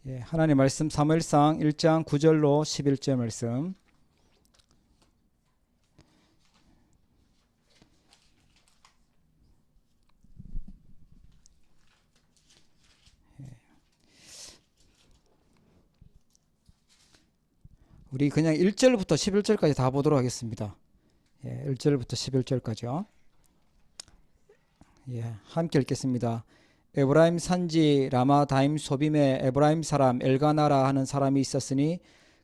예, 하나님 말씀 사무엘상 1장 9절로 11절 말씀. 우리 그냥 1절부터 11절까지 다 보도록 하겠습니다. 예, 1절부터 11절까지요. 예, 함께 읽겠습니다. 에브라임 산지 라마다임 소빔에 에브라임 사람 엘가나라 하는 사람이 있었으니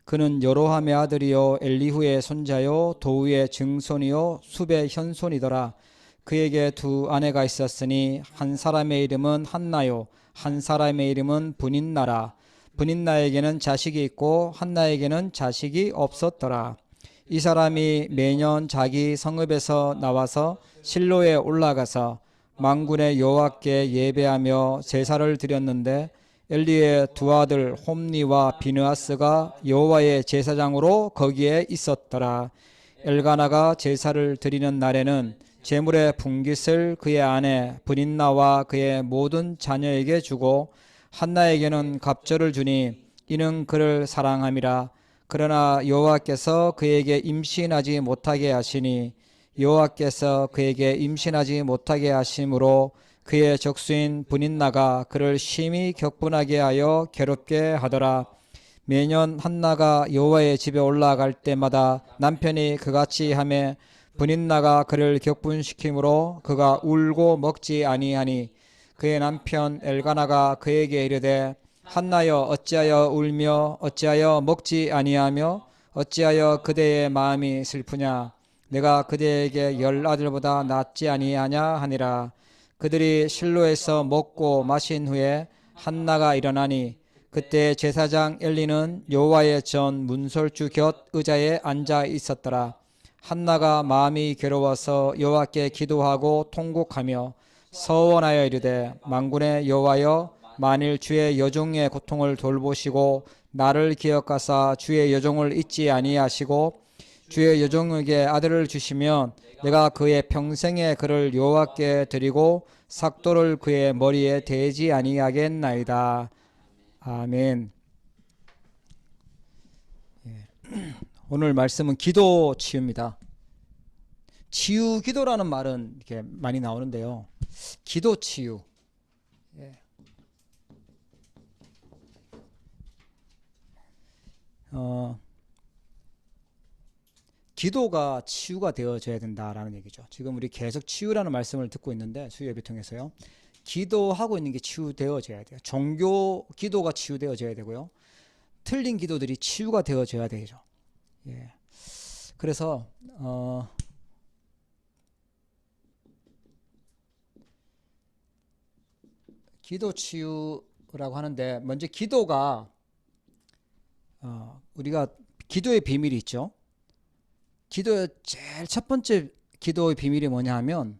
그는 여로함의 아들이요 엘리후의 손자요 도우의 증손이요 숲의 현손이더라. 그에게 두 아내가 있었으니 한 사람의 이름은 한나요 한 사람의 이름은 브닌나라. 브닌나에게는 자식이 있고 한나에게는 자식이 없었더라. 이 사람이 매년 자기 성읍에서 나와서 실로에 올라가서 만군의 여호와께 예배하며 제사를 드렸는데 엘리의 두 아들 홈니와 비느하스가 여호와의 제사장으로 거기에 있었더라. 엘가나가 제사를 드리는 날에는 제물의 분깃을 그의 아내 브닌나와 그의 모든 자녀에게 주고 한나에게는 갑절을 주니 이는 그를 사랑함이라. 그러나 여호와께서 그에게 임신하지 못하게 하시니 여호와께서 그에게 임신하지 못하게 하심으로 그의 적수인 브닌나가 그를 심히 격분하게 하여 괴롭게 하더라. 매년 한나가 여호와의 집에 올라갈 때마다 남편이 그같이 하매 브닌나가 그를 격분시키므로 그가 울고 먹지 아니하니 그의 남편 엘가나가 그에게 이르되 한나여 어찌하여 울며 어찌하여 먹지 아니하며 어찌하여 그대의 마음이 슬프냐. 내가 그대에게 10 아들보다 낫지 아니하냐 하니라. 그들이 실로에서 먹고 마신 후에 한나가 일어나니 그때 제사장 엘리는 여호와의 전 문설주 곁 의자에 앉아 있었더라. 한나가 마음이 괴로워서 여호와께 기도하고 통곡하며 서원하여 이르되 만군의 여호와여 만일 주의 여종의 고통을 돌보시고 나를 기억하사 주의 여종을 잊지 아니하시고 주의 여종에게 아들을 주시면 내가 그의 평생에 그를 여호와께 드리고 삭도를 그의 머리에 대지 아니하겠나이다. 아멘. 오늘 말씀은 기도 치유입니다. 치유 기도라는 말은 이렇게 많이 나오는데요. 기도 치유. 기도가 치유가 되어져야 된다라는 얘기죠. 지금 우리 계속 치유라는 말씀을 듣고 있는데 수요예배 통해서요. 기도하고 있는 게 치유되어져야 돼요. 종교 기도가 치유되어져야 되고요. 틀린 기도들이 치유가 되어져야 되죠. 예. 그래서 기도 치유라고 하는데 먼저 기도가 우리가 기도의 비밀이 있죠. 기도의 제일 첫 번째 기도의 비밀이 뭐냐 하면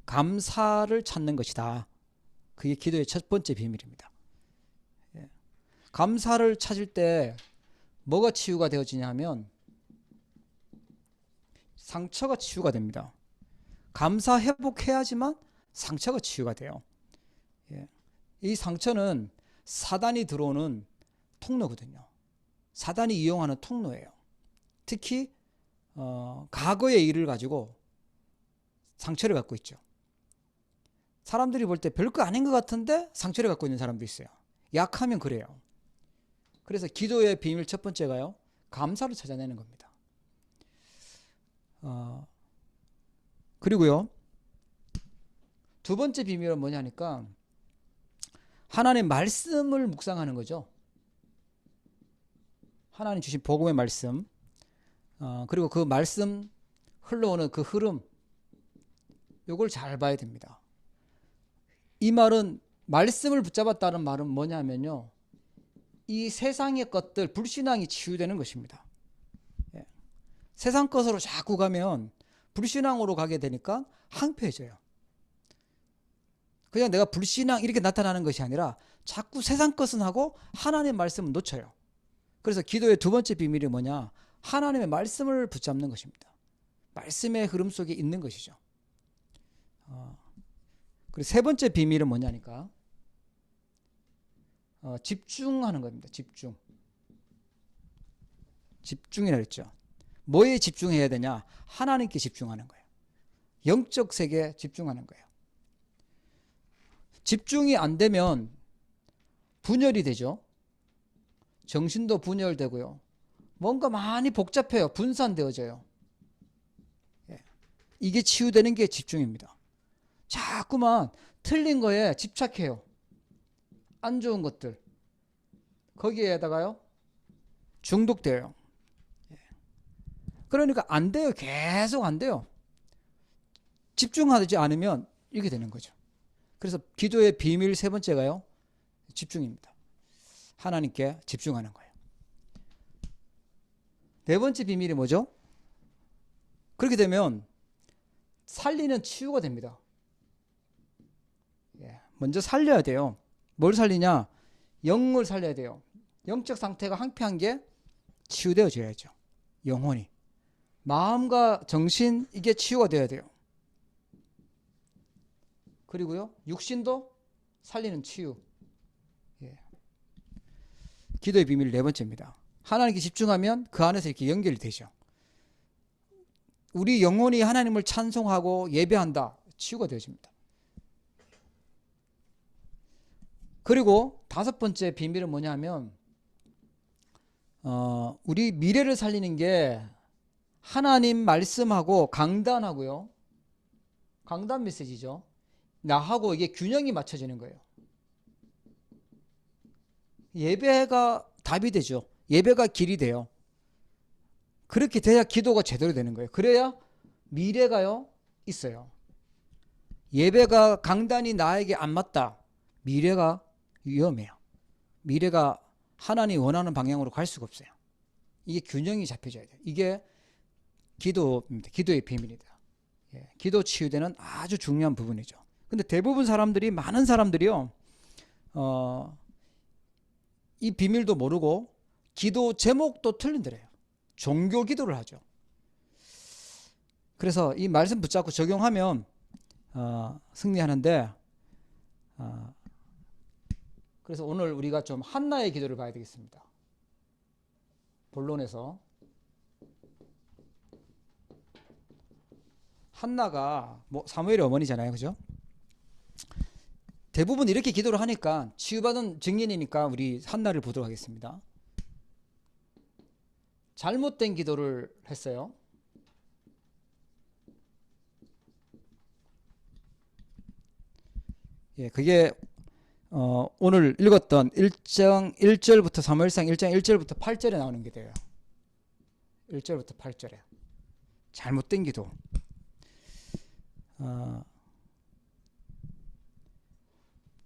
감사를 찾는 것이다. 그게 기도의 첫 번째 비밀입니다. 예. 감사를 찾을 때 뭐가 치유가 되어지냐 하면 상처가 치유가 됩니다. 감사 회복해야지만 상처가 치유가 돼요. 예. 이 상처는 사단이 들어오는 통로거든요. 사단이 이용하는 통로예요. 특히 과거의 일을 가지고 상처를 갖고 있죠. 사람들이 볼 때 별거 아닌 것 같은데 상처를 갖고 있는 사람도 있어요. 약하면 그래요. 그래서 기도의 비밀 첫 번째가요. 감사를 찾아내는 겁니다. 그리고요. 두 번째 비밀은 뭐냐니까 하나님의 말씀을 묵상하는 거죠. 하나님 주신 복음의 말씀, 그리고 그 말씀 흘러오는 그 흐름, 이걸 잘 봐야 됩니다. 이 말은 말씀을 붙잡았다는 말은 뭐냐면요, 이 세상의 것들, 불신앙이 치유되는 것입니다. 예. 세상 것으로 자꾸 가면 불신앙으로 가게 되니까 황폐해져요. 그냥 내가 불신앙 이렇게 나타나는 것이 아니라 자꾸 세상 것은 하고 하나님의 말씀은 놓쳐요. 그래서 기도의 두 번째 비밀이 뭐냐? 하나님의 말씀을 붙잡는 것입니다. 말씀의 흐름 속에 있는 것이죠. 그리고 세 번째 비밀은 뭐냐니까 집중하는 겁니다. 집중이라 그랬죠. 뭐에 집중해야 되냐? 하나님께 집중하는 거예요. 영적 세계에 집중하는 거예요. 집중이 안 되면 분열이 되죠. 정신도 분열되고요. 뭔가 많이 복잡해요. 분산되어져요. 이게 치유되는 게 집중입니다. 자꾸만 틀린 거에 집착해요. 안 좋은 것들. 거기에다가요, 중독돼요. 그러니까 안 돼요. 계속 안 돼요. 집중하지 않으면 이렇게 되는 거죠. 그래서 기도의 비밀 세 번째가요, 집중입니다. 하나님께 집중하는 거예요. 네 번째 비밀이 뭐죠? 그렇게 되면 살리는 치유가 됩니다. 먼저 살려야 돼요. 뭘 살리냐? 영을 살려야 돼요. 영적 상태가 황폐한 게 치유되어져야죠. 영혼이. 마음과 정신, 이게 치유가 되어야 돼요. 그리고요, 육신도 살리는 치유. 기도의 비밀 네 번째입니다. 하나님께 집중하면 그 안에서 이렇게 연결이 되죠. 우리 영혼이 하나님을 찬송하고 예배한다. 치유가 되어집니다. 그리고 다섯 번째 비밀은 뭐냐면, 우리 미래를 살리는 게 하나님 말씀하고 강단하고요. 강단 메시지죠. 나하고 이게 균형이 맞춰지는 거예요. 예배가 답이 되죠. 예배가 길이 돼요. 그렇게 돼야 기도가 제대로 되는 거예요. 그래야 미래가요, 있어요. 예배가 강단이 나에게 안 맞다. 미래가 위험해요. 미래가 하나님이 원하는 방향으로 갈 수가 없어요. 이게 균형이 잡혀져야 돼요. 이게 기도입니다. 기도의 비밀이다. 기도 치유되는 아주 중요한 부분이죠. 근데 대부분 사람들이, 많은 사람들이요, 이 비밀도 모르고 기도 제목도 틀린더래요. 종교 기도를 하죠. 그래서 이 말씀 붙잡고 적용하면 승리하는데, 그래서 오늘 우리가 좀 한나의 기도를 봐야 되겠습니다. 본론에서 한나가 사무엘의 어머니잖아요, 그죠? 대부분 이렇게 기도를 하니까, 치유받은 증인이니까 우리 한나를 보도록 하겠습니다. 잘못된 기도를 했어요. 그게 오늘 읽었던 1절부터 사무엘상 1장 1절부터 8절에 나오는 기도예요. 1절부터 8절에 잘못된 기도.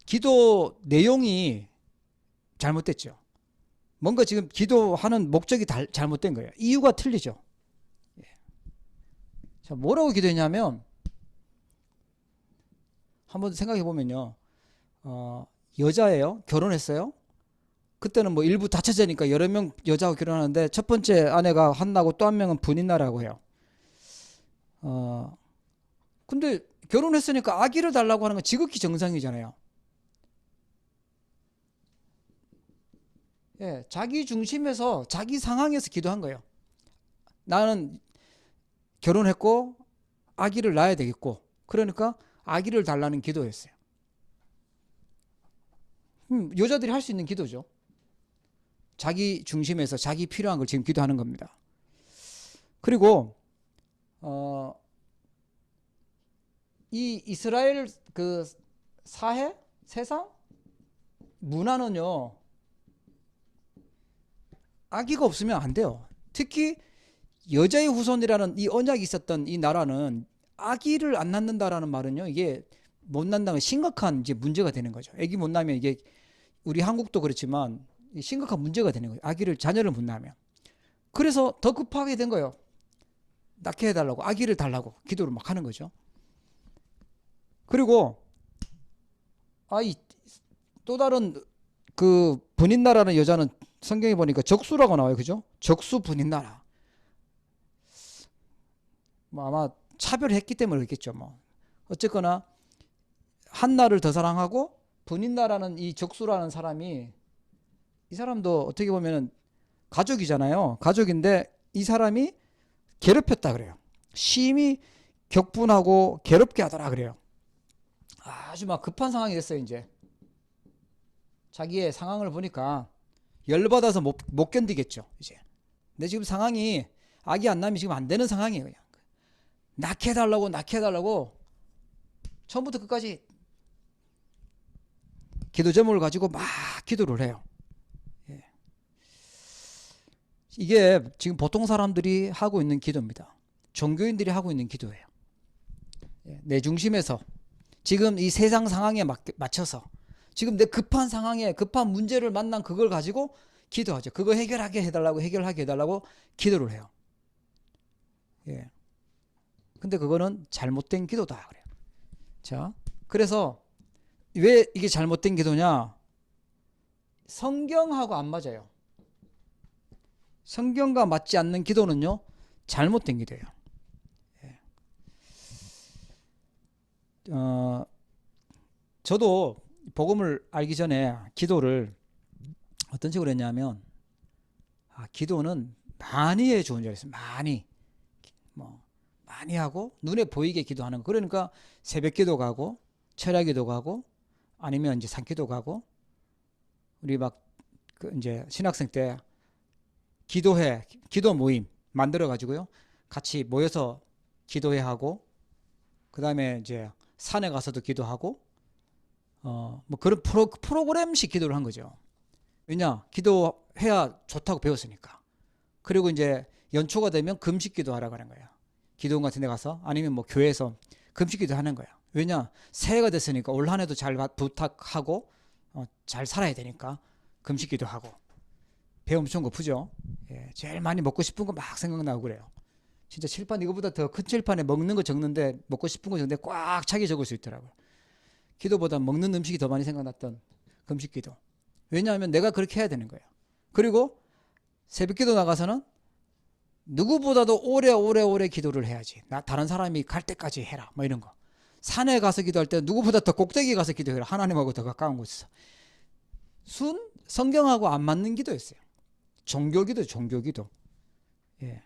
기도 내용이 잘못됐죠. 뭔가 지금 기도하는 목적이 잘못된 거예요. 이유가 틀리죠. 자, 뭐라고 기도했냐면, 한번 생각해 보면요, 여자예요. 결혼했어요. 그때는 뭐 일부 다처제니까 여러 명 여자하고 결혼하는데, 첫 번째 아내가 한나고 또 한 명은 분인나라고 해요. 근데 결혼했으니까 아기를 달라고 하는 건 지극히 정상이잖아요. 자기 중심에서, 자기 상황에서 기도한 거예요. 나는 결혼했고 아기를 낳아야 되겠고, 그러니까 아기를 달라는 기도였어요. 여자들이 할 수 있는 기도죠. 자기 중심에서 자기 필요한 걸 지금 기도하는 겁니다. 그리고 이 이스라엘 그 사회, 세상 문화는요, 아기가 없으면 안 돼요. 특히 여자의 후손이라는 이 언약이 있었던 이 나라는 아기를 안 낳는다라는 말은요, 이게 못 낳는다는 심각한 이제 문제가 되는 거죠. 아기 못 낳으면 이게, 우리 한국도 그렇지만 심각한 문제가 되는 거예요. 자녀를 못 낳으면. 그래서 더 급하게 된 거예요. 낳게 해달라고, 아기를 달라고 기도를 막 하는 거죠. 그리고 또 다른 그 분인나라는 여자는 성경에 보니까 적수라고 나와요. 그죠? 적수 분인나라. 뭐 아마 차별했기 때문에 그렇겠죠. 뭐 어쨌거나 한나를 더 사랑하고 분인나라는 이 적수라는 사람이 이 사람도 어떻게 보면은 가족이잖아요. 가족인데 이 사람이 괴롭혔다 그래요. 심히 격분하고 괴롭게 하더라 그래요. 아주 막 급한 상황이 됐어요. 이제 자기의 상황을 보니까 열받아서 못 견디겠죠. 이제 내 지금 상황이 아기 안 낳으면 지금 안 되는 상황이에요. 그냥 낳게 해달라고 처음부터 끝까지 기도 제목을 가지고 막 기도를 해요. 예. 이게 지금 보통 사람들이 하고 있는 기도입니다. 종교인들이 하고 있는 기도예요. 예. 내 중심에서 지금 이 세상 상황에 맞춰서 지금 내 급한 상황에 급한 문제를 만난 그걸 가지고 기도하죠. 그거 해결하게 해달라고 기도를 해요. 예. 근데 그거는 잘못된 기도다 그래요. 자, 그래서 왜 이게 잘못된 기도냐? 성경하고 안 맞아요. 성경과 맞지 않는 기도는요, 잘못된 기도예요. 예. 저도 복음을 알기 전에 기도를 어떤 식으로 했냐면, 기도는 많이 해 좋은 줄 알았어요. 많이 하고 눈에 보이게 기도하는 거. 그러니까 새벽 기도 가고 철야 기도 가고 아니면 이제 산기도 가고 우리 이제 신학생 때 기도 모임 만들어 가지고요. 같이 모여서 기도회 하고 그다음에 이제 산에 가서도 기도하고 뭐 그런 프로그램식 기도를 한 거죠. 왜냐? 기도해야 좋다고 배웠으니까. 그리고 이제 연초가 되면 금식 기도하라고 하는 거예요. 기도원 같은 데 가서 아니면 뭐 교회에서 금식 기도하는 거예요. 왜냐? 새해가 됐으니까 올 한 해도 잘 부탁하고 잘 살아야 되니까 금식 기도하고 배 엄청 고프죠. 예, 제일 많이 먹고 싶은 거 막 생각나고 그래요. 진짜 칠판 이거보다 더 큰 칠판에 먹는 거 적는데 먹고 싶은 거 적는데 꽉 차게 적을 수 있더라고요. 기도보다 먹는 음식이 더 많이 생각났던 금식 기도. 왜냐하면 내가 그렇게 해야 되는 거예요. 그리고 새벽 기도 나가서는 누구보다도 오래 기도를 해야지. 다른 사람이 갈 때까지 해라. 뭐 이런 거. 산에 가서 기도할 때 누구보다 더 꼭대기 가서 기도해라. 하나님하고 더 가까운 곳에서. 성경하고 안 맞는 기도였어요. 종교기도. 예.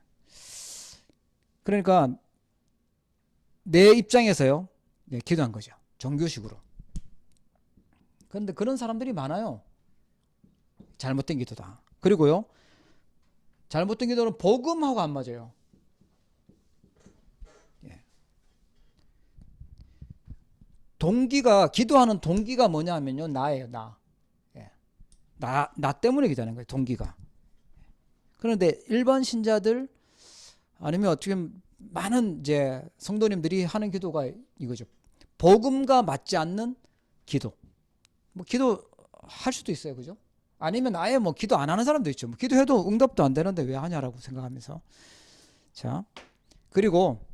그러니까 내 입장에서요. 네, 기도한 거죠. 종교식으로. 그런데 그런 사람들이 많아요. 잘못된 기도다. 그리고요. 잘못된 기도는 복음하고 안 맞아요. 예. 기도하는 동기가 뭐냐 하면요. 나예요, 나. 예. 나 때문에 기도하는 거예요, 동기가. 그런데 일반 신자들 아니면 어떻게 많은 이제 성도님들이 하는 기도가 이거죠. 복음과 맞지 않는 기도. 뭐 기도할 수도 있어요, 그죠? 아니면 아예 뭐 기도 안 하는 사람도 있죠. 뭐 기도해도 응답도 안 되는데 왜 하냐라고 생각하면서. 자, 그리고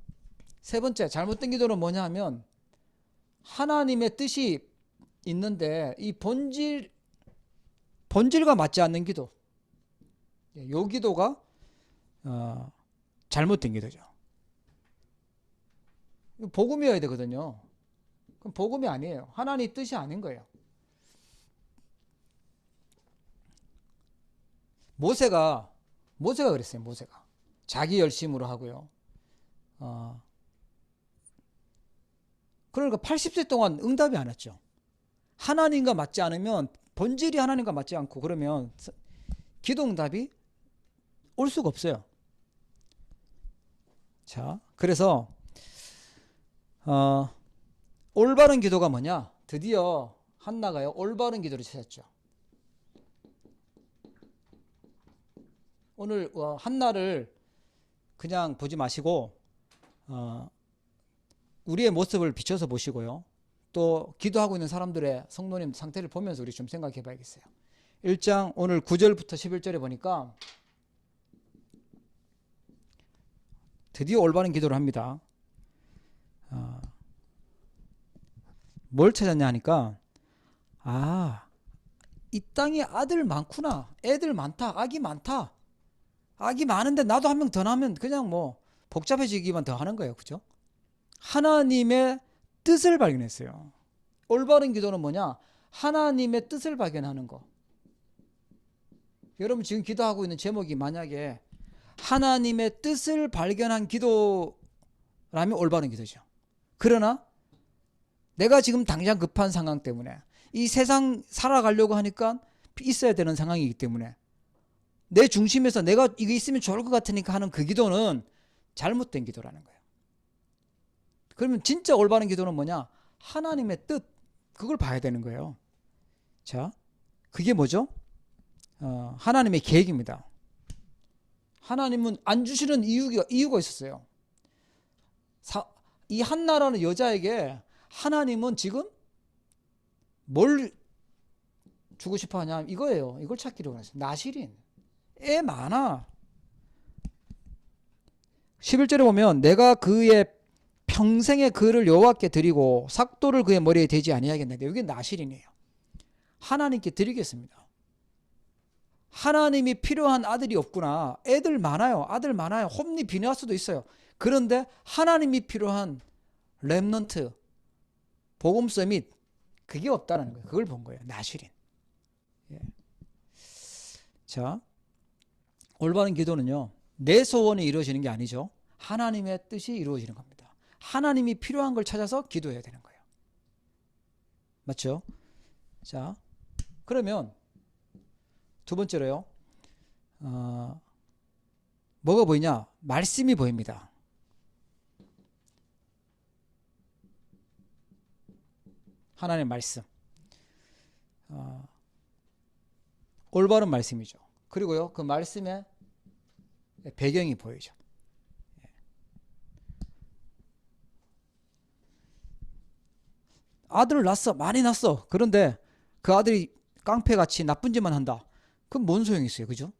세 번째 잘못된 기도는 뭐냐 하면 하나님의 뜻이 있는데 이 본질과 맞지 않는 기도. 요 기도가 잘못된 기도죠. 복음이어야 되거든요. 그럼 복음이 아니에요. 하나님 뜻이 아닌 거예요. 모세가 그랬어요. 모세가 자기 열심으로 하고요. 그러니까 80세 동안 응답이 안 왔죠. 하나님과 맞지 않으면 본질이 하나님과 맞지 않고 그러면 기도 응답이 올 수가 없어요. 자, 그래서 올바른 기도가 뭐냐? 드디어 한나가요. 올바른 기도를 찾았죠. 오늘 한나를 그냥 보지 마시고 우리의 모습을 비춰서 보시고요. 또 기도하고 있는 사람들의 성도님 상태를 보면서 우리 좀 생각해 봐야겠어요. 1장 오늘 9절부터 11절에 보니까 드디어 올바른 기도를 합니다. 뭘 찾았냐 하니까 이 땅에 아들 많구나. 애들 많다. 아기 많다. 아기 많은데 나도 한 명 더 낳으면 그냥 뭐 복잡해지기만 더 하는 거예요. 그죠? 하나님의 뜻을 발견했어요. 올바른 기도는 뭐냐? 하나님의 뜻을 발견하는 거. 여러분 지금 기도하고 있는 제목이 만약에 하나님의 뜻을 발견한 기도라면 올바른 기도죠. 그러나 내가 지금 당장 급한 상황 때문에 이 세상 살아가려고 하니까 있어야 되는 상황이기 때문에 내 중심에서 내가 이거 있으면 좋을 것 같으니까 하는 그 기도는 잘못된 기도라는 거예요. 그러면 진짜 올바른 기도는 뭐냐? 하나님의 뜻, 그걸 봐야 되는 거예요. 자, 그게 뭐죠? 하나님의 계획입니다. 하나님은 안 주시는 이유가 있었어요. 이 한나라는 여자에게 하나님은 지금 뭘 주고 싶어 하냐? 이거예요. 이걸 찾기로 했어요. 나실인. 애 많아. 11절에 보면 내가 그의 평생의 그를 여호와께 드리고 삭도를 그의 머리에 대지 아니하겠는데, 여기 나실인이에요. 하나님께 드리겠습니다. 하나님이 필요한 아들이 없구나. 애들 많아요. 아들 많아요. 홈리 비느하스도 있어요. 그런데 하나님이 필요한 렘넌트, 복음 서밋, 그게 없다는 거예요. 그걸 본 거예요. 나실인. 예. 자, 올바른 기도는요, 내 소원이 이루어지는 게 아니죠. 하나님의 뜻이 이루어지는 겁니다. 하나님이 필요한 걸 찾아서 기도해야 되는 거예요. 맞죠? 자, 그러면 두 번째로요, 뭐가 보이냐? 말씀이 보입니다. 하나님의 말씀. 올바른 말씀이죠. 그리고요, 그 말씀의 배경이 보이죠. 아들을 낳았어. 많이 낳았어. 그런데 그 아들이 깡패같이 나쁜 짓만 한다. 그럼 뭔 소용이 있어요. 그죠?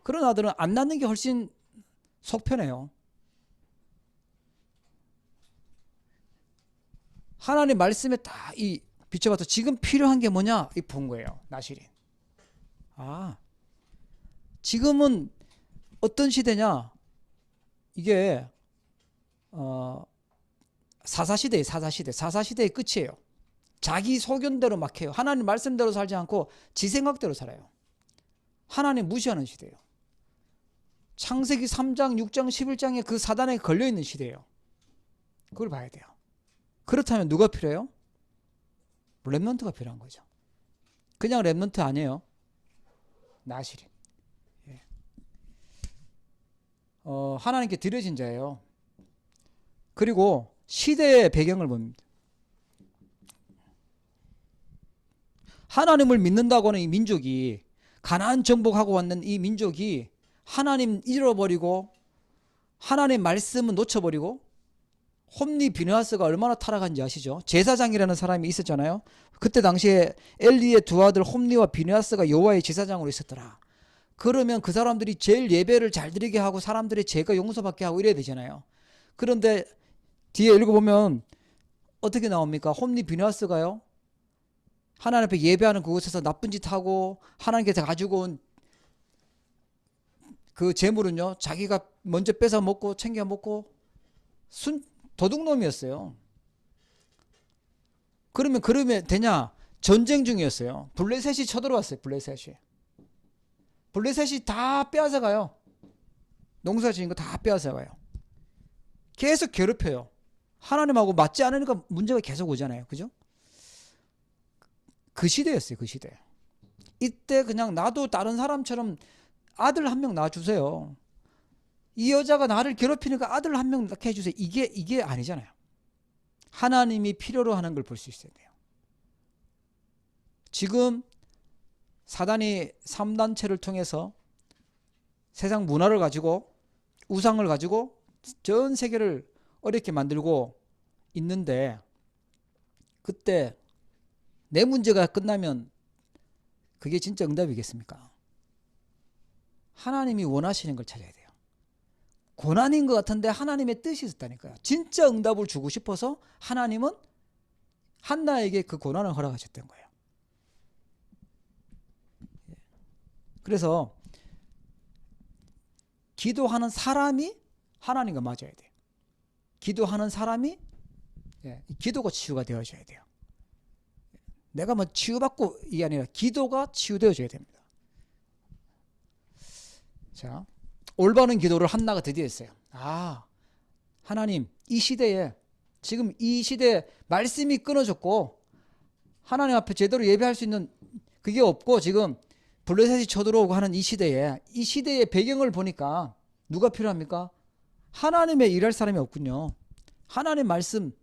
그런 아들은 안 낳는 게 훨씬 속 편해요. 하나님 말씀에 다 이 비춰봐서 지금 필요한 게 뭐냐? 이 본 거예요. 나실인. 지금은 어떤 시대냐? 이게 사사시대예요. 사사시대의 끝이에요. 자기 소견대로 막 해요. 하나님 말씀대로 살지 않고 지 생각대로 살아요. 하나님 무시하는 시대예요. 창세기 3장, 6장, 11장에 그 사단에 걸려있는 시대예요. 그걸 봐야 돼요. 그렇다면 누가 필요해요? 렘넌트가 필요한 거죠. 그냥 렘넌트 아니에요. 나실인. 예. 하나님께 드려진 자예요. 그리고 시대의 배경을 봅니다. 하나님을 믿는다고는 이 민족이, 가나안 정복하고 왔는 이 민족이 하나님 잃어버리고 하나님 말씀은 놓쳐버리고, 홈리 비느하스가 얼마나 타락한지 아시죠? 제사장이라는 사람이 있었잖아요. 그때 당시에 엘리의 두 아들 홈리와 비느하스가 여호와의 제사장으로 있었더라. 그러면 그 사람들이 제일 예배를 잘 드리게 하고 사람들의 죄가 용서받게 하고 이래야 되잖아요. 그런데 뒤에 읽어보면 어떻게 나옵니까? 홈리 비느하스가요, 하나님 앞에 예배하는 그곳에서 나쁜 짓 하고 하나님께서 가지고 온 그 재물은요, 자기가 먼저 뺏어 먹고 챙겨 먹고 도둑놈이었어요. 그러면 되냐? 전쟁 중이었어요. 블레셋이 쳐들어왔어요. 블레셋이 다 빼앗아 가요. 농사 지은 거 다 빼앗아 가요. 계속 괴롭혀요. 하나님하고 맞지 않으니까 문제가 계속 오잖아요. 그죠? 그 시대였어요. 그 시대. 이때 그냥 나도 다른 사람처럼 아들 한 명 낳아주세요. 이 여자가 나를 괴롭히니까 아들 한 명 낳게 해주세요. 이게 아니잖아요. 하나님이 필요로 하는 걸 볼 수 있어야 돼요. 지금 사단이 3단체를 통해서 세상 문화를 가지고, 우상을 가지고 전 세계를 어렵게 만들고 있는데, 그때 내 문제가 끝나면 그게 진짜 응답이겠습니까? 하나님이 원하시는 걸 찾아야 돼요. 고난인 것 같은데 하나님의 뜻이 있었다니까요. 진짜 응답을 주고 싶어서 하나님은 한나에게 그 고난을 허락하셨던 거예요. 그래서 기도하는 사람이 하나님과 맞아야 돼요. 기도하는 사람이 기도가 치유가 되어져야 돼요. 내가 뭐 치유받고 이게 아니라 기도가 치유되어져야 됩니다. 자, 올바른 기도를 한나가 드디어 했어요. 아, 하나님, 이 시대에 지금 이 시대에 말씀이 끊어졌고 하나님 앞에 제대로 예배할 수 있는 그게 없고 지금 블레셋이 쳐들어오고 하는 이 시대의 배경을 보니까 누가 필요합니까? 하나님의 일할 사람이 없군요. 하나님 말씀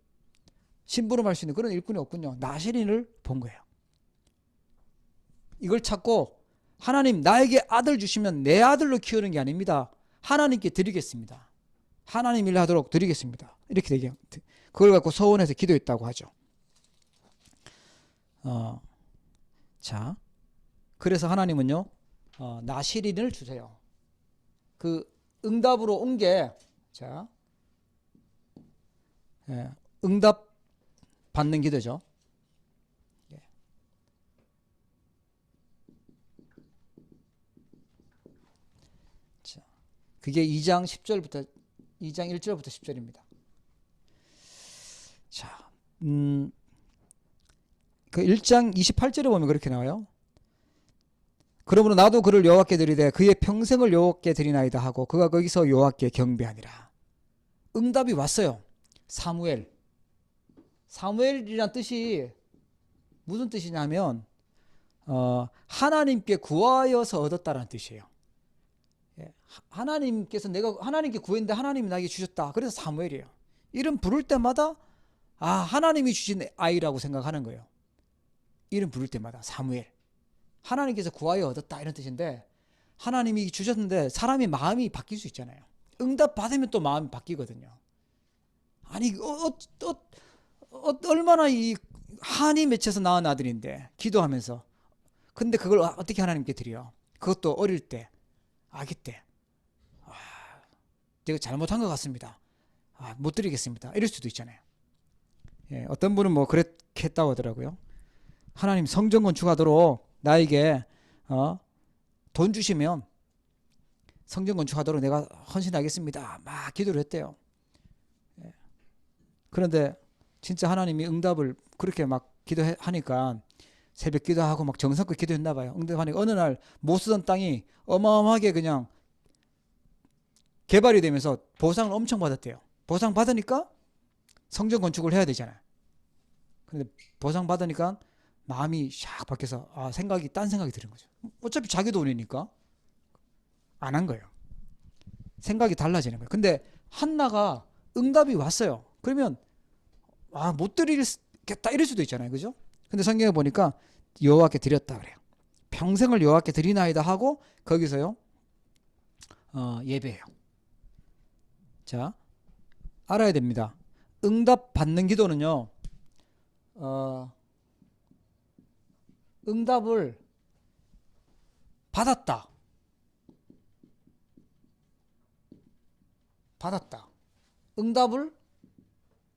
심부름할 수 있는 그런 일꾼이 없군요. 나시린을 본 거예요. 이걸 찾고 하나님 나에게 아들 주시면 내 아들로 키우는 게 아닙니다. 하나님께 드리겠습니다. 하나님 일 하도록 드리겠습니다. 이렇게 되게 그걸 갖고 서원해서 기도했다고 하죠. 자, 그래서 하나님은요 나시린을 주세요. 그 응답으로 온 게 자, 응답 받는 기도죠. 자, 그게 2장 1절부터 10절입니다. 자, 그 1장 28절에 보면 그렇게 나와요. 그러므로 나도 그를 여호와께 드리되 그의 평생을 여호와께 드리나이다 하고 그가 거기서 여호와께 경배하니라. 응답이 왔어요. 사무엘이란 뜻이 무슨 뜻이냐면 하나님께 구하여서 얻었다라는 뜻이에요. 하나님께서 내가 하나님께 구했는데 하나님이 나에게 주셨다. 그래서 사무엘이에요. 이름 부를 때마다 하나님이 주신 아이라고 생각하는 거예요. 이름 부를 때마다 사무엘. 하나님께서 구하여 얻었다 이런 뜻인데 하나님이 주셨는데 사람이 마음이 바뀔 수 있잖아요. 응답 받으면 또 마음이 바뀌거든요. 아니 얼마나 이 한이 맺혀서 낳은 아들인데 기도하면서 근데 그걸 어떻게 하나님께 드려? 그것도 어릴 때 아기 때 제가 잘못한 것 같습니다. 못 드리겠습니다. 이럴 수도 있잖아요. 예, 어떤 분은 뭐 그렇게 했다고 하더라고요. 하나님 성전 건축하도록 나에게 돈 주시면 성전 건축하도록 내가 헌신하겠습니다. 막 기도를 했대요. 예. 그런데 진짜 하나님이 응답을 그렇게 막 기도하니까 새벽 기도하고 막 정성껏 기도했나 봐요. 응답하니까 어느 날 못 쓰던 땅이 어마어마하게 그냥 개발이 되면서 보상을 엄청 받았대요. 보상 받으니까 성전 건축을 해야 되잖아요. 근데 보상 받으니까 마음이 샥 바뀌어서 딴 생각이 드는 거죠. 어차피 자기 돈이니까 안 한 거예요. 생각이 달라지는 거예요. 근데 한나가 응답이 왔어요. 그러면 못 드리겠다 이럴 수도 있잖아요. 그죠? 근데 성경에 보니까 여호와께 드렸다 그래요. 평생을 여호와께 드리나이다 하고 거기서요 예배해요. 자, 알아야 됩니다. 응답 받는 기도는요 응답을 받았다. 응답을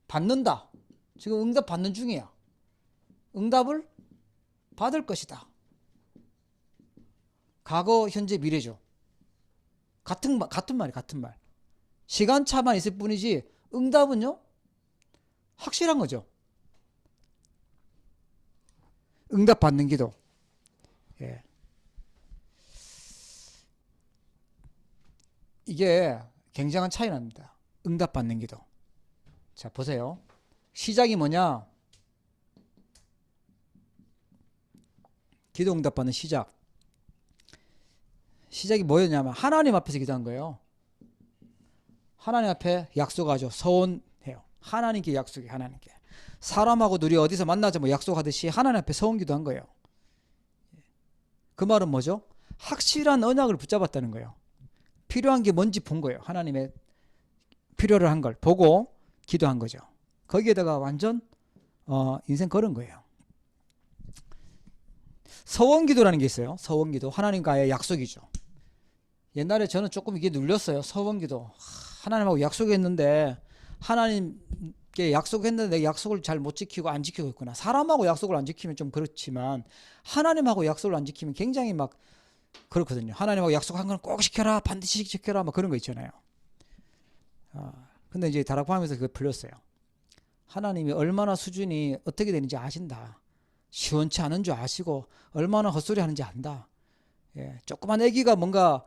받는다. 지금 응답 받는 중이야. 응답을 받을 것이다. 과거, 현재, 미래죠. 같은 말. 시간차만 있을 뿐이지 응답은요 확실한 거죠. 응답 받는 기도. 예. 이게 굉장한 차이 납니다. 응답 받는 기도. 자, 보세요. 시작이 뭐냐? 기도 응답 받는 시작이 뭐였냐면 하나님 앞에서 기도한 거예요. 하나님 앞에 약속하죠. 서원해요. 하나님께 약속해. 하나님께. 사람하고 둘이 어디서 만나자 뭐 약속하듯이 하나님 앞에 서원 기도한 거예요. 그 말은 뭐죠? 확실한 언약을 붙잡았다는 거예요. 필요한 게 뭔지 본 거예요. 하나님의 필요를 한 걸 보고 기도한 거죠. 거기에다가 완전 인생 걸은 거예요. 서원기도라는 게 있어요. 서원기도. 하나님과의 약속이죠. 옛날에 저는 조금 이게 눌렸어요. 서원기도. 하나님하고 약속했는데 하나님께 약속했는데 내 약속을 잘 못 지키고 안 지키고 있구나. 사람하고 약속을 안 지키면 좀 그렇지만 하나님하고 약속을 안 지키면 굉장히 막 그렇거든요. 하나님하고 약속한 건 꼭 지켜라. 반드시 지켜라. 막 그런 거 있잖아요. 근데 이제 다락방에서 그게 풀렸어요. 하나님이 얼마나 수준이 어떻게 되는지 아신다. 시원치 않은 줄 아시고 얼마나 헛소리 하는지 안다. 예, 조그만 애기가 뭔가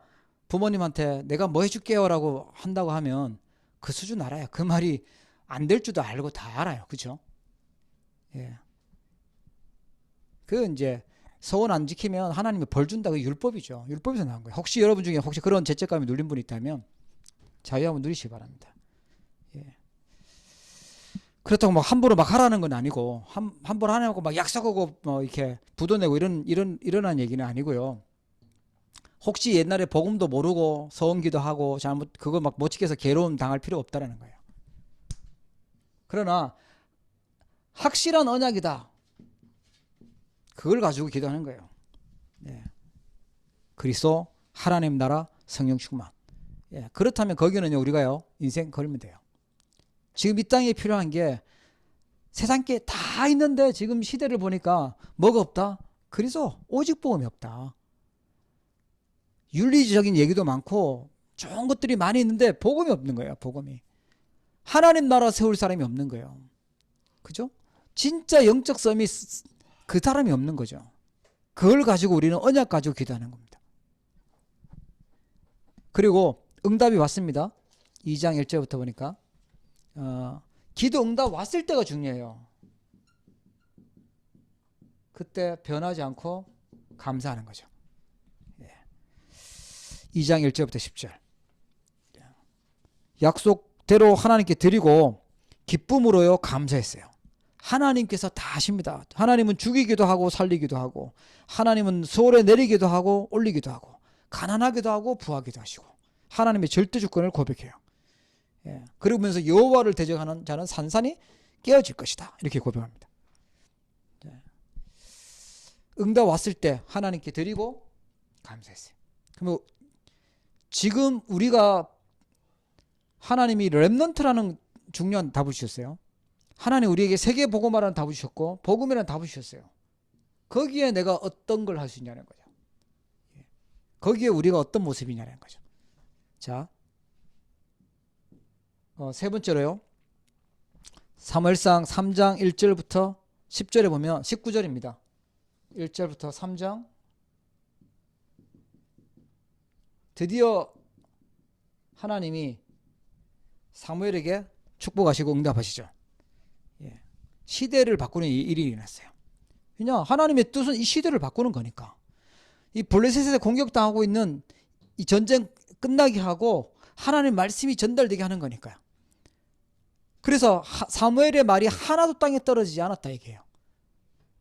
부모님한테 내가 뭐 해줄게요 라고 한다고 하면 그 수준 알아요. 그 말이 안 될 줄도 알고 다 알아요. 그죠? 예. 그 이제 서원 안 지키면 하나님이 벌 준다. 그 율법이죠. 율법에서 나온 거예요. 혹시 여러분 중에 혹시 그런 죄책감이 눌린 분이 있다면 자유 한번 누리시기 바랍니다. 예. 그렇다고 막 함부로 막 하라는 건 아니고 함부로 하냐고 막 약속하고 뭐 이렇게 부도내고 이런 얘기는 아니고요. 혹시 옛날에 복음도 모르고 서원기도 하고 잘못 그거 막 못 지켜서 괴로움 당할 필요 없다라는 거예요. 그러나 확실한 언약이다. 그걸 가지고 기도하는 거예요. 네. 그리스도 하나님 나라 성령 충만. 예. 그렇다면 거기는요 우리가요 인생 걸면 돼요. 지금 이 땅에 필요한 게 세상 게 다 있는데 지금 시대를 보니까 뭐가 없다? 그리스도 오직 복음이 없다. 윤리적인 얘기도 많고 좋은 것들이 많이 있는데 복음이 없는 거예요. 복음이. 하나님 나라 세울 사람이 없는 거예요. 그죠? 진짜 영적 썸이 그 사람이 없는 거죠. 그걸 가지고 우리는 언약 가지고 기도하는 겁니다. 그리고 응답이 왔습니다. 2장 1절부터 보니까 기도 응답 왔을 때가 중요해요. 그때 변하지 않고 감사하는 거죠. 2장 1절부터 10절. 약속대로 하나님께 드리고 기쁨으로요 감사했어요. 하나님께서 다 하십니다. 하나님은 죽이기도 하고 살리기도 하고 하나님은 소홀에 내리기도 하고 올리기도 하고 가난하기도 하고 부하기도 하시고 하나님의 절대 주권을 고백해요. 예. 그러면서 여호와를 대적하는 자는 산산이 깨어질 것이다. 이렇게 고백합니다. 예. 응답 왔을 때 하나님께 드리고 감사했어요. 그러면 지금 우리가 하나님이 렘넌트라는 중요한 답을 주셨어요. 하나님 우리에게 세계 복음화라는 답을 주셨고 복음이라는 답을 주셨어요. 거기에 내가 어떤 걸 할 수 있냐는 거죠. 거기에 우리가 어떤 모습이냐는 거죠. 자, 세 번째로요. 사무엘상 3장 1절부터 10절에 보면 19절입니다. 1절부터 3장 드디어 하나님이 사무엘에게 축복하시고 응답하시죠. 예. 시대를 바꾸는 일이 일어났어요. 그냥 하나님의 뜻은 이 시대를 바꾸는 거니까. 이 블레셋에 공격당하고 있는 이 전쟁 끝나게 하고 하나님 말씀이 전달되게 하는 거니까요. 그래서 사무엘의 말이 하나도 땅에 떨어지지 않았다 얘기해요.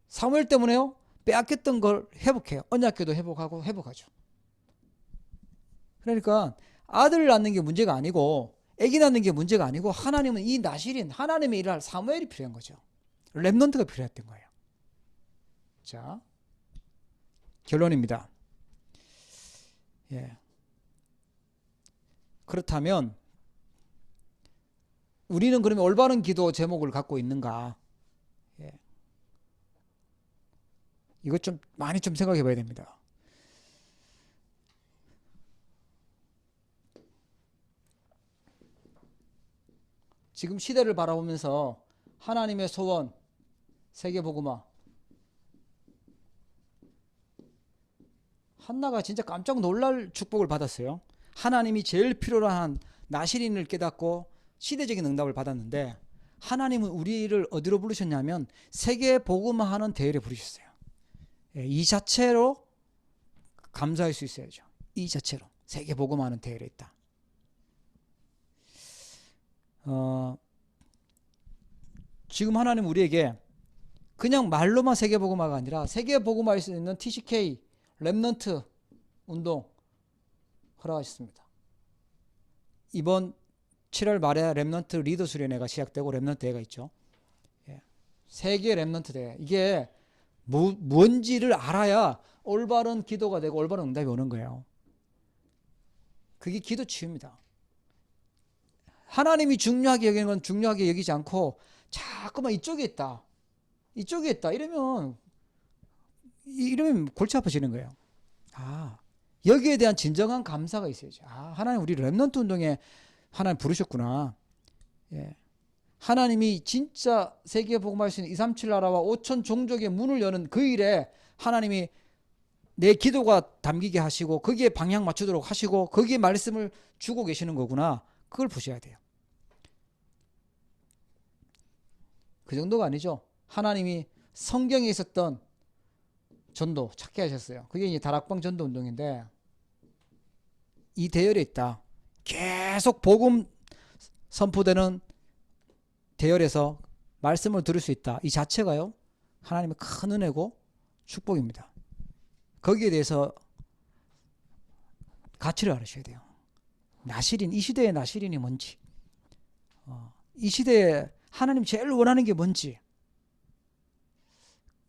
사무엘 때문에요. 빼앗겼던 걸 회복해요. 언약궤도 회복하고 회복하죠. 그러니까 아들을 낳는 게 문제가 아니고 아기 낳는 게 문제가 아니고 하나님은 이 나실인 하나님의 일을 할 사무엘이 필요한 거죠. 렘넌트가 필요했던 거예요. 자, 결론입니다. 예. 그렇다면 우리는 그러면 올바른 기도 제목을 갖고 있는가? 예. 이것 좀 많이 좀 생각해 봐야 됩니다. 지금 시대를 바라보면서 하나님의 소원, 세계복음화. 한나가 진짜 깜짝 놀랄 축복을 받았어요. 하나님이 제일 필요로 한 나실인을 깨닫고 시대적인 응답을 받았는데 하나님은 우리를 어디로 부르셨냐면 세계복음화하는 대회를 부르셨어요. 이 자체로 감사할 수 있어야죠. 이 자체로 세계복음화하는 대회에 있다. 지금 하나님 우리에게 그냥 말로만 세계복음화가 아니라 세계복음화할 수 있는 TCK 렘넌트 운동 허락하셨습니다. 이번 7월 말에 렘넌트 리더 수련회가 시작되고 렘넌트 대회가 있죠. 세계 렘넌트 대회. 이게 뭔지를 알아야 올바른 기도가 되고 올바른 응답이 오는 거예요. 그게 기도 치유입니다. 하나님이 중요하게 여기는 건 중요하게 여기지 않고 자꾸만 이쪽에 있다. 이쪽에 있다. 이러면 골치 아파지는 거예요. 여기에 대한 진정한 감사가 있어야죠. 하나님 우리 렘넌트 운동에 하나님 부르셨구나. 예. 하나님이 진짜 세계에 복음할 수 있는 237 나라와 5천 종족의 문을 여는 그 일에 하나님이 내 기도가 담기게 하시고 거기에 방향 맞추도록 하시고 거기에 말씀을 주고 계시는 거구나. 그걸 보셔야 돼요. 그 정도가 아니죠. 하나님이 성경에 있었던 전도 찾게 하셨어요. 그게 이제 다락방 전도 운동인데 이 대열에 있다. 계속 복음 선포되는 대열에서 말씀을 들을 수 있다. 이 자체가요. 하나님의 큰 은혜고 축복입니다. 거기에 대해서 가치를 알으셔야 돼요. 나실인, 이 시대의 나실인이 뭔지, 이 시대에 하나님 제일 원하는 게 뭔지,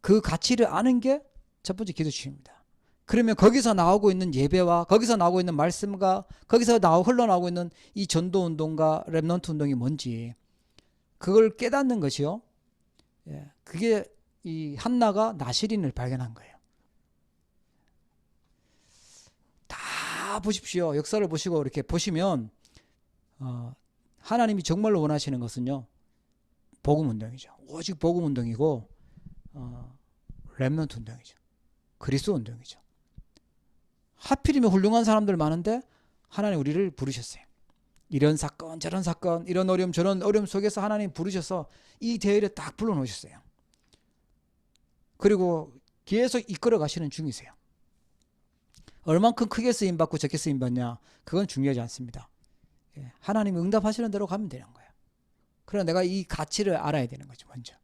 그 가치를 아는 게 첫 번째 기도 취입니다. 그러면 거기서 나오고 있는 예배와 거기서 나오고 있는 말씀과 거기서 흘러나오고 있는 이 전도 운동과 렘넌트 운동이 뭔지 그걸 깨닫는 것이요. 그게 이 한나가 나실인을 발견한 거예요. 다 보십시오. 역사를 보시고 이렇게 보시면 하나님이 정말로 원하시는 것은요. 복음 운동이죠. 오직 복음 운동이고 렘넌트 운동이죠. 그리스도 운동이죠. 하필이면 훌륭한 사람들 많은데 하나님 우리를 부르셨어요. 이런 사건 저런 사건 이런 어려움 저런 어려움 속에서 하나님 부르셔서 이 대열에 딱 불러놓으셨어요. 그리고 계속 이끌어 가시는 중이세요. 얼만큼 크게 쓰임받고 적게 쓰임받냐 그건 중요하지 않습니다. 하나님이 응답하시는 대로 가면 되는 거예요. 그러나 내가 이 가치를 알아야 되는 거죠. 먼저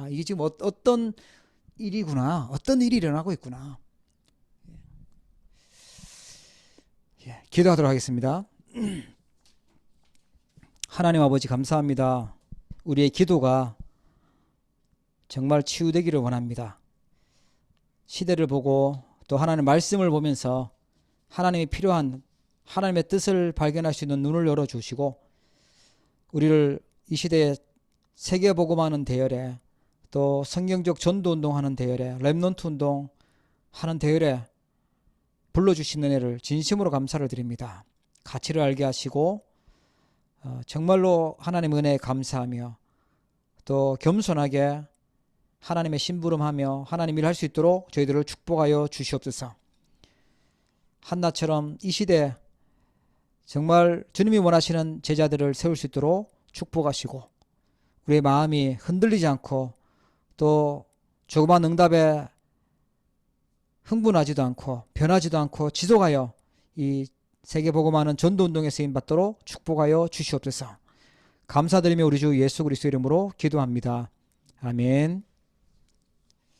이게 지금 어떤 일이구나, 어떤 일이 일어나고 있구나. 기도하도록 하겠습니다. 하나님 아버지 감사합니다. 우리의 기도가 정말 치유되기를 원합니다. 시대를 보고 또 하나님의 말씀을 보면서 하나님이 필요한 하나님의 뜻을 발견할 수 있는 눈을 열어주시고 우리를 이 시대에 세계복음하는 대열에 또 성경적 전도운동하는 대열에 렘넌트 운동하는 대열에 불러주시는 은혜를 진심으로 감사를 드립니다. 가치를 알게 하시고 정말로 하나님 은혜에 감사하며 또 겸손하게 하나님의 심부름하며 하나님 일할 수 있도록 저희들을 축복하여 주시옵소서. 한나처럼 이 시대에 정말 주님이 원하시는 제자들을 세울 수 있도록 축복하시고 우리의 마음이 흔들리지 않고 또 조그만 응답에 흥분하지도 않고 변하지도 않고 지속하여 이 세계복음하는 전도운동에 쓰임받도록 축복하여 주시옵소서. 감사드리며 우리 주 예수 그리스도 이름으로 기도합니다. 아멘.